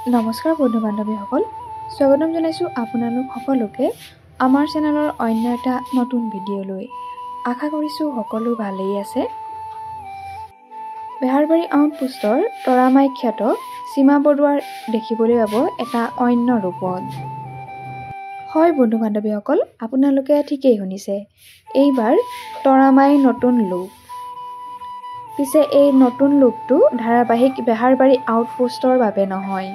নমস্কাৰ বন্ধু বান্ধৱীসকল, স্বাগতম জনাইছোঁ আপোনালোক সকলোকে আমাৰ চেনেলৰ অন্য এটা নতুন ভিডিঅ'লৈ। আশা কৰিছোঁ সকলো ভালেই আছে। বেহাৰবাৰী আউটপোষ্টৰ তৰামাই খ্যাত সীমা বৰুৱাৰ দেখিবলৈ পাব এটা অন্য ৰূপত। হয় বন্ধু বান্ধৱীসকল, আপোনালোকে ঠিকেই শুনিছে, এইবাৰ তৰামাই নতুন লুক। পিছে এই নতুন লুকটো ধাৰাবাহিক বেহাৰবাৰী আউটপোষ্টৰ বাবে নহয়।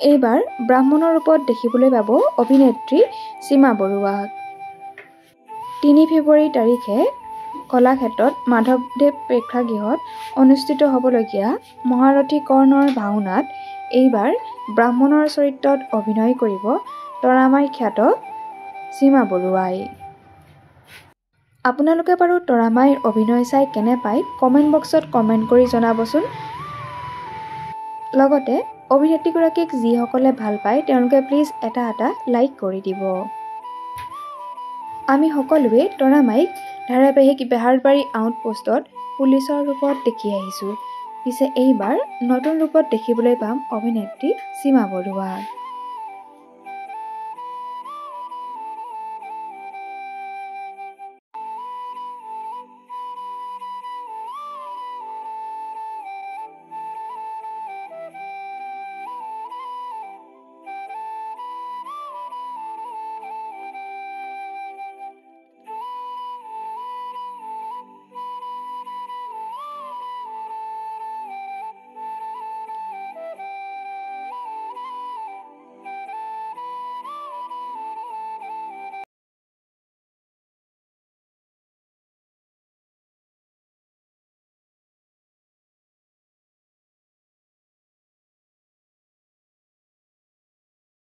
এইবাৰ ব্ৰাহ্মণৰ ৰূপত দেখিবলৈ পাব অভিনেত্ৰী সীমা বৰুৱাক। ৩ ফেব্ৰুৱাৰী তাৰিখে কলাক্ষেত্ৰত মাধৱদেৱ প্ৰেক্ষাগৃহত অনুষ্ঠিত হ'বলগীয়া মহাৰথী কৰ্ণৰ ভাওনাত এইবাৰ ব্ৰাহ্মণৰ চৰিত্ৰত অভিনয় কৰিব তৰামাই খ্যাত সীমা বৰুৱাই। আপোনালোকে বাৰু তৰামাইৰ অভিনয় চাই কেনে পায় কমেণ্ট বক্সত কমেণ্ট কৰি জনাবচোন। লগতে অভিনেত্ৰীগৰাকীক যিসকলে ভাল পায় তেওঁলোকে প্লিজ এটা লাইক কৰি দিব। আমি সকলোৱে তৰামাইক ধাৰাবাহিক বেহাৰবাৰী আউটপোষ্টত পুলিচৰ ৰূপত দেখি আহিছোঁ। পিছে এইবাৰ নতুন ৰূপত দেখিবলৈ পাম অভিনেত্ৰী সীমা বৰুৱাক।